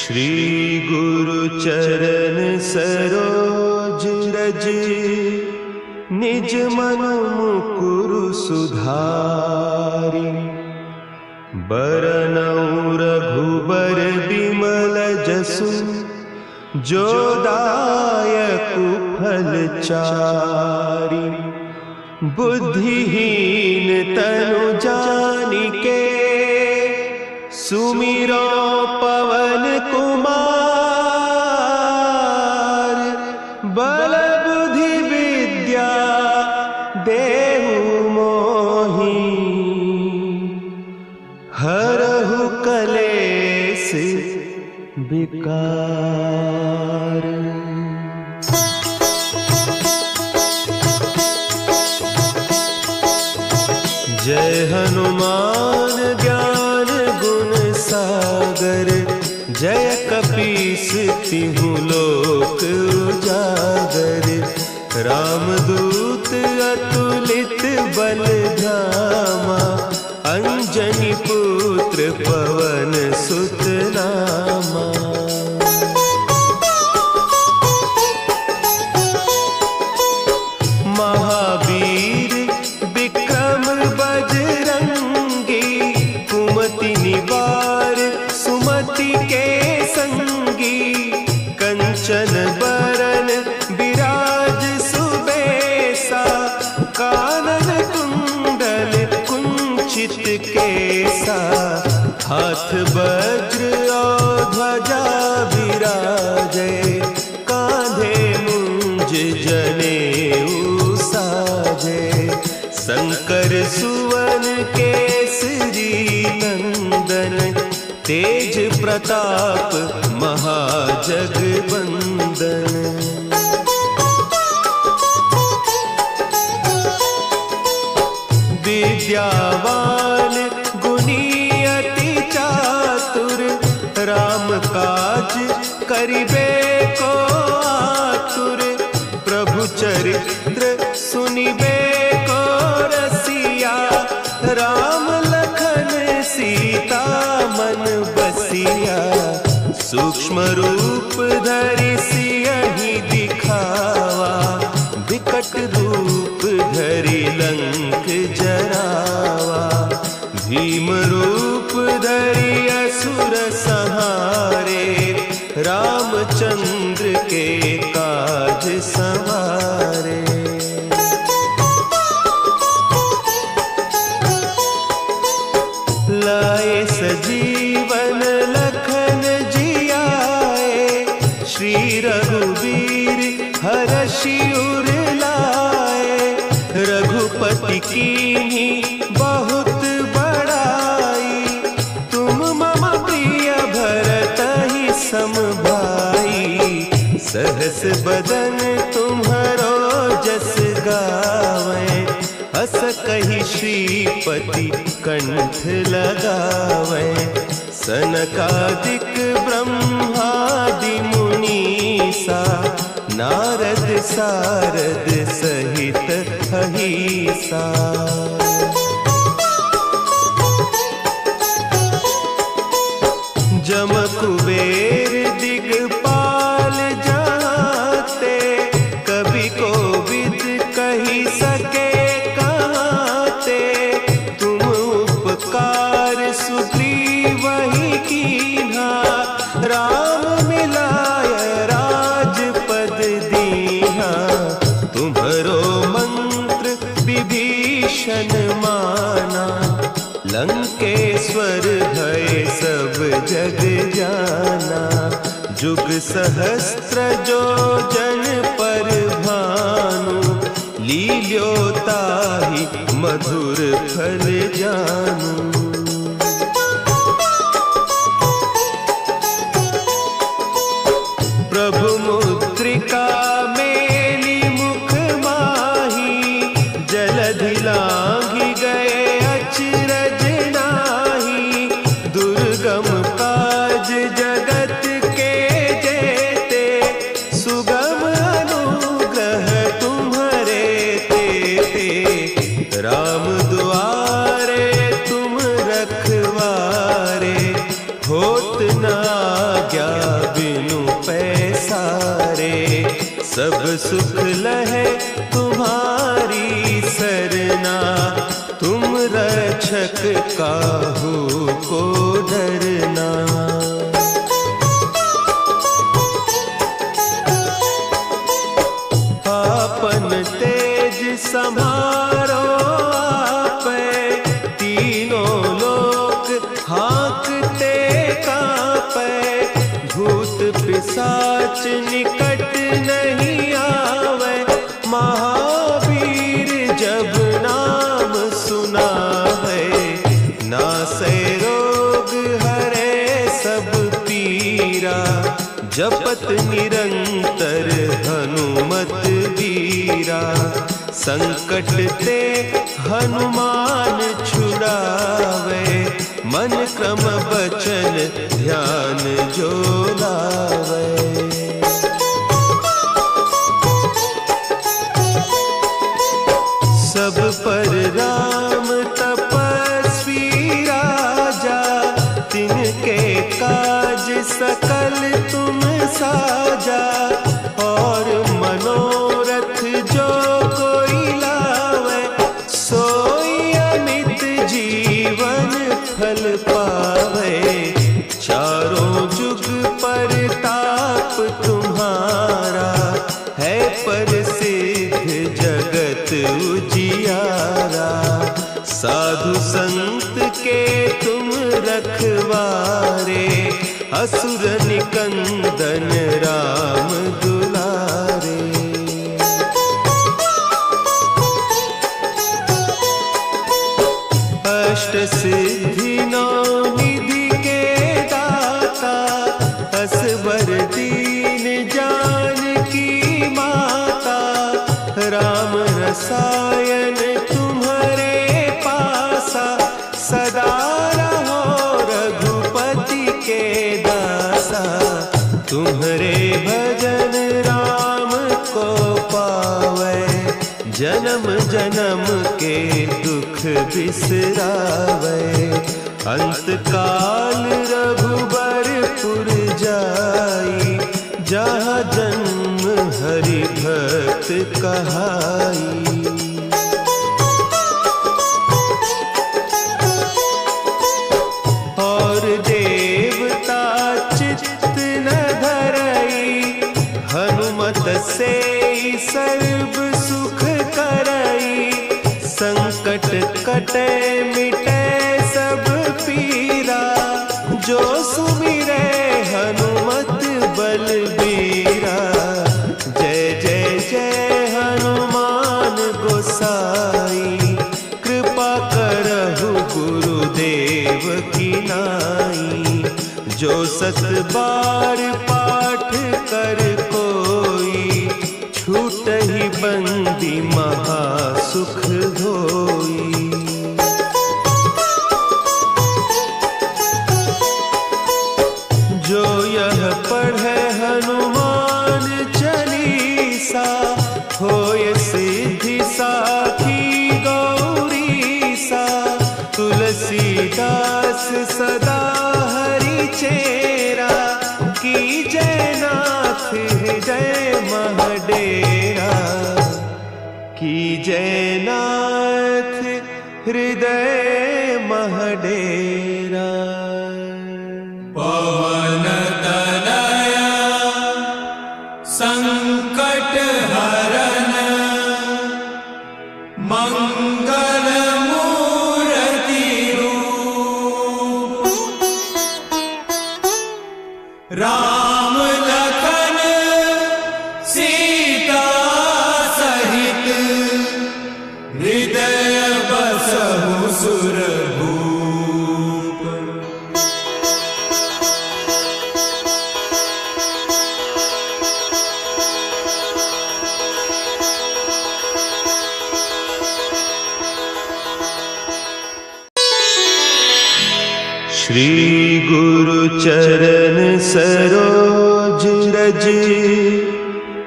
श्री गुरु चरण सरोज रज, निज मन मुकुरु सुधारि। बरनउँ रघुबर बिमल जसु, जो दायकु फल चारि। बुद्धिहीन तनु जानिके, सुमिरो पवन कुमार। बल बुद्धि विद्या देहु मोहि, हरहु कलेस विकार। जय हनुमान ज्ञान गुण सागर, जय कपीस तिहु लोक उजागर। रामदूत अतुलित बल धामा, अंजनी पुत्र पवन सुत नामा। महावीर विक्रम बजरंगी, कुमति निवार सुमति के संगी। कंचन बरन विराज सुबेसा, कानन कुंडल कुंचित केसा। हाथ वज्र और ध्वजा विराजे, कांधे मुंज जनेऊ साजे। शंकर सुवन केसरी नंदन, तेज प्रताप महाजगवंदन। विद्यावान गुणी अति चातुर, राम काज करिबे को आतुर। प्रभु चरित्र सुनिबे को रसिया, राम लखन सीता मन बसिया। सूक्ष्म रूप धरि सियहि दिखावा, विकट रूप धरि लंक जरावा। भीम रूप धरि असुर संहारे, रामचंद्र के काज संवारे। लाए सजीवन लखन जियाए, श्री रघुवीर हरषि उर लाए। रघुपति कीन्ही बहुत बड़ाई, तुम मम प्रिय भरतहि सम भाई। सहस बदन तुम्हरो जस गावें, हस कहि श्रीपति कंठ लगावें। सनकादिक ब्रह्मादि मुनीसा, नारद सारद सहित अहीसा। जम कुबेर दिगपाल जाते, कवि कोविद कहि सके कहते। तुम उपकार सुग्रीवहि कीन्हा, राम मिलाय राजपद दीन्हा। तुम्हरो मंत्र विभीषण माना, लंकेश्वर भय सब जग जाना। जुग सहस्त्र जो जन पर भानु, लील्योताहि मधुर फल जानू। प्रभु मुद्रिका मेली मुख माही, जलधि लांघि गए अचरज नाही। दुर्गम काज जगत के जेते, सुगम अनुग्रह तुम्हरे तेते। राम दुआरे तुम सब सुख लहे तुम्हारी सरना, तुम रक्षक काहू को डरना। आपन तेज समारो आपे, तीनों लोक हाँकते कांपे। भूत पिशाच निकट नहीं आवे, महावीर जब नाम सुनावे। नासे रोग हरे सब पीरा, जपत निरंतर हनुमत वीरा। संकट ते हनुमान छुड़ावे, मन क्रम बचन ध्यान जो लावे। सब पर राम तपस्वी राजा, तिनके काज सकल तुम साजा। और मनोरथ जो कोई लावे, सोई अमित जीवन फल पावे। चारों जुग परताप तुम्हारा, है प्रसिद्ध जगत उजियारा। साधु संत के तुम रखवारे, असुर निकंदन राम दुलारे। अष्ट सिद्धि नौ निधि के दाता, असवर दीन जानकी माता। राम रसायन तुम्हारे पासा, सदा रहो रघुपति के दासा। तुम्हारे भजन राम को पावे, जन्म जन्म के दुख बिसरावे। अंत काल रघुबरपुर जाई, जहाँ जन्म हरि भक्त कहाई। और देवता चित्त न धरई, हनुमत से सर्व सुख करई। संकट कटे मिटे सब पीरा, जो सुमिरे हनुमत बलबीरा। जय जय जय हनुमान गोसाई, कृपा करहु गुरुदेव की नाई। जो सत बार पाठ कर कोई, छूटहि बंदी महासुख होई। जो यह पढ़े हनुमान चालीसा, होय सिद्धि साखी गौरीसा। तुलसीदास सदा हरि चेरा, की जयनाथ हृदय महडेरा। की जयनाथ हृदय महडेरा। पवन तनया संकट हरन, मंगल मूर्ति रूप। राम लखन सीता सहित, हृदय बसहु सुरभूप। श्री गुरु चरण सरोज रज,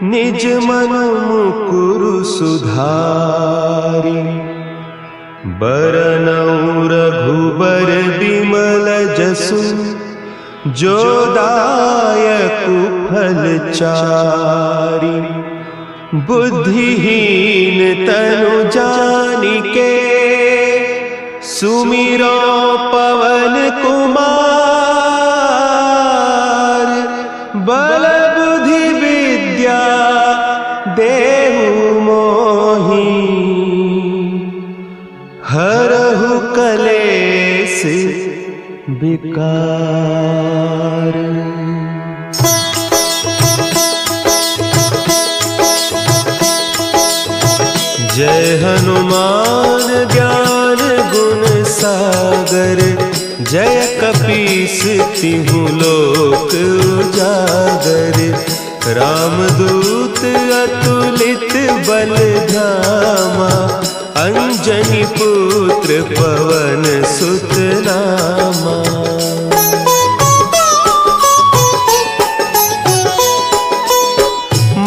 निज मन मुकुरु सुधारि। बरनउँ रघुबर बिमल जसु, जो दायक फल चारि। बुद्धिहीन तनु जानिके सुमिरो पवन कुमार। बल बुद्धि विद्या देहु मोहि हरहु कलेस विकार। जय हनुमान ज्ञान गुण सागर। जय कपीस तिहु लोक उजागर। रामदूत अतुलित बल धामा। अंजनी पुत्र पवन सुत नामा।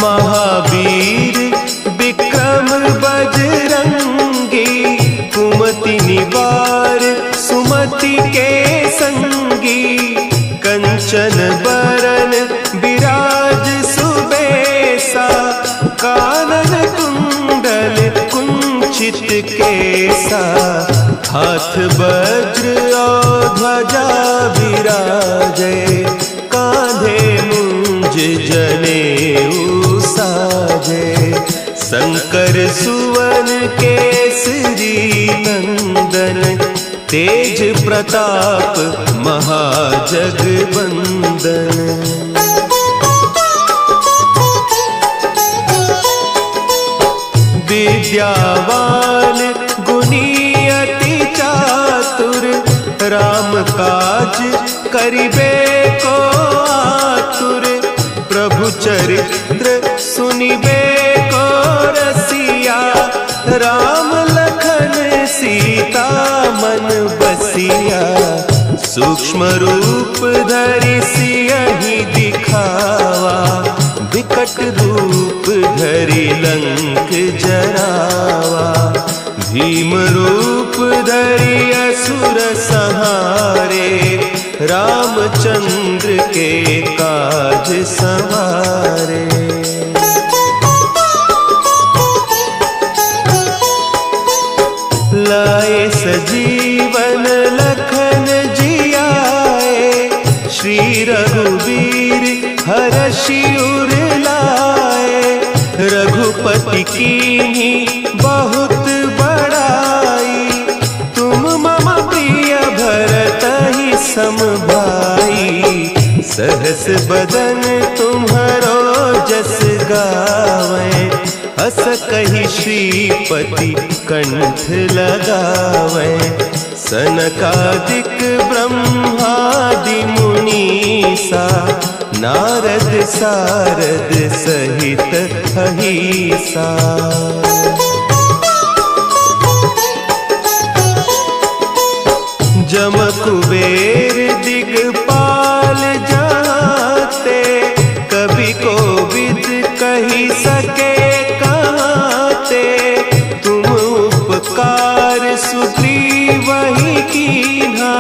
महावीर विक्रम बजरंगी। कुमति निवार सुमति के संगी। कंचन बरन विराज सुबेसा। कानन कुंडल कुंचित केसा। हाथ वज्र और ध्वजा विराजे। कांधे मुंज जनेऊ साजे। शंकर सुवन केसरी नंदन। तेज प्रताप महाजगवंदन। विद्यावान गुणी अति चातुर। राम काज करिबे को आतुर। प्रभु चरित्र सुनिबे को रसिया। राम लखन सीता मन बसिया। सूक्ष्म रूप धरि सियहि दिखावा। विकट रूप धरि लंक जरावा। भीम रूप धरि असुर संहारे। रामचंद्र के काज सवारे। लाए सजीवन लखन जियाए। श्री रघुवीर हरषि उर लाए। रघुपति कीन्ही बहुत बड़ाई। तुम मम प्रिय भरतहि सम भाई। सहस बदन तुम्हरो जस गावें। अस कहि श्रीपति कंठ लगावें। सनकादिक ब्रह्मादि मुनीसा। नारद सारद सहित अहीसा। जम कुबेर दिगपाल जाते। कवि कोविद कही सके कहते। तुम उपकार सुग्रीवहि कीन्हा।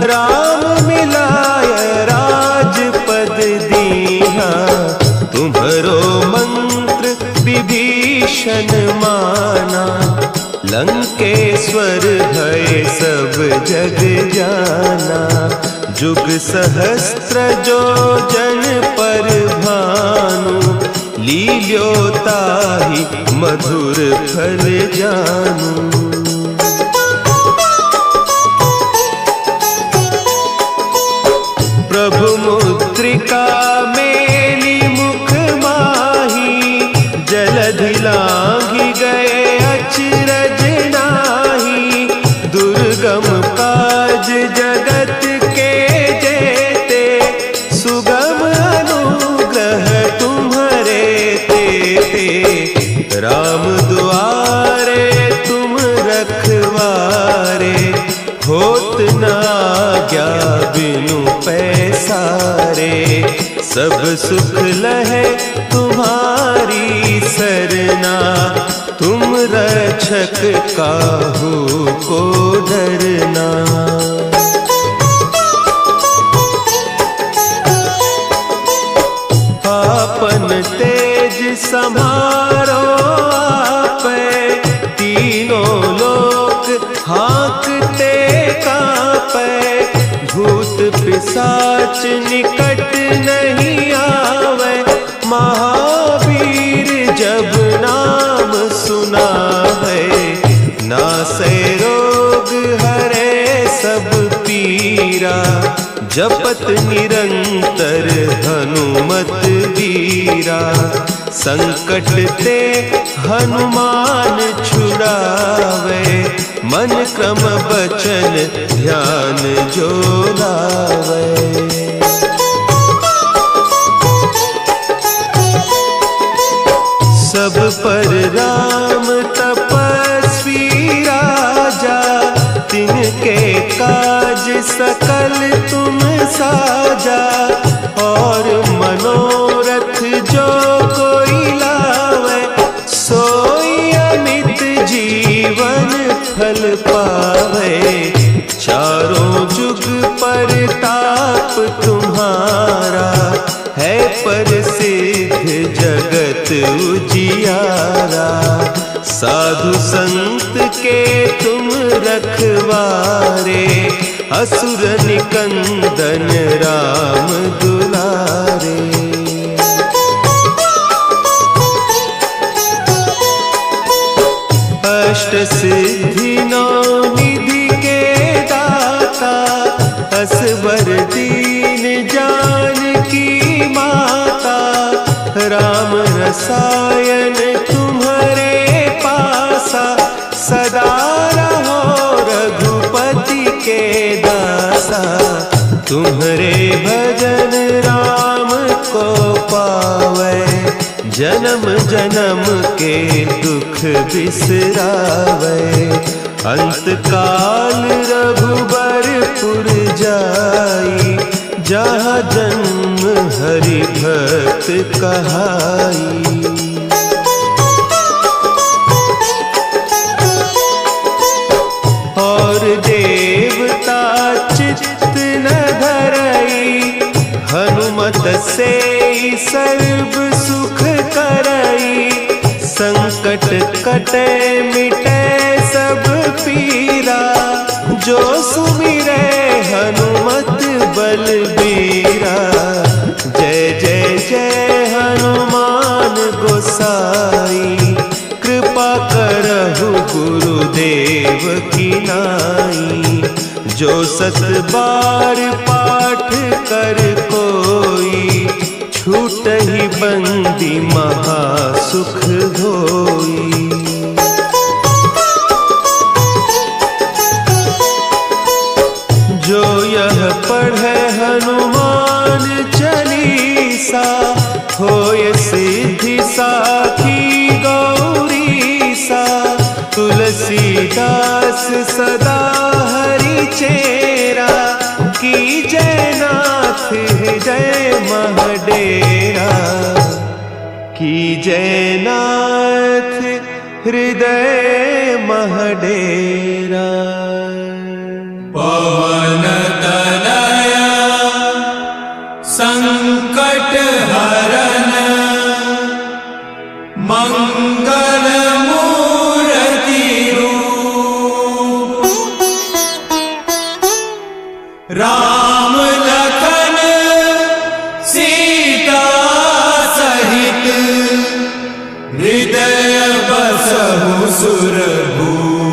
राम मिलाय राजपद दीन्हा। तुम्हरो मंत्र विभीषण माना। लंकेश्वर भय सब जग जाना। जुग सहस्त्र जो जन पर भानु। लील्यो ताहि मधुर फल जानू। प्रभु मुद्रिका मेली मुख माही। जलधि लांघि गए अचरज नाही। दुर्गम काज जगत के जेते। सुगम अनुग्रह तुम्हरे तेते। राम दुआरे तुम रखवारे। होत न आज्ञा बिनु पैसारे। सब सुख लहे तुम्हारी सरना। तुम रक्षक काहू को डरना। आपन तेज संभारो आपे, तीनों लोक हाँकते कांपे, भूत पिशाच निकट नहीं आवे, महावीर जब नाम सुना है, नासे रोग हरे सब पीरा, जपत निरंतर हनुमत वीरा, संकट ते हनुमान छुड़ावे, मन क्रम बचन ध्यान जो लावे। सब पर राम तपस्वी राजा, तिनके काज सकल तुम साजा, और मनोरथ जो कोई लावे, सोई अमित जीवन फल पावे, चारों जुग परताप तुम्हारा, है प्रसिद्ध जगत उजियारा, साधु संत के तुम रखवारे, असुर निकंदन राम दुलारे। अष्ट सिद्धि नौ निधि के दाता, असवर दीन जानकी माता, राम रसायन तुम्हारे पासा, सदा रहो रघुपति के दासा, तुम्हारे भजन राम को पावे, जन्म जन्म के दुख बिसरावे, अंत काल रघुबरपुर जाई, जहाँ जन्म हरि भक्त कहाई। और देवता चित्त न धरई, हनुमत से सर्व सुख करई, संकट कटे मिटे सब पीरा, जो सुमिरे हनुमत बलबीरा, जय जय जय हनुमान गोसाई, कृपा करहु गुरुदेव की नाई, जो सत बार पाठ कर कोई, छूट ही बंदी महासुख होई। जो यह पढ़े हनुमान चालीसा, होय सिद्धि साखी गौरीसा, तुलसीदास सदा हरि चेरा, की जय नाथ हृदय महडेरा, की जय नाथ हृदय महडेरा। पवन तनया संकट हरन, मंगल मूर्ति रूप, राम लखन सीता सहित, हृदय बसहु सुरभूप।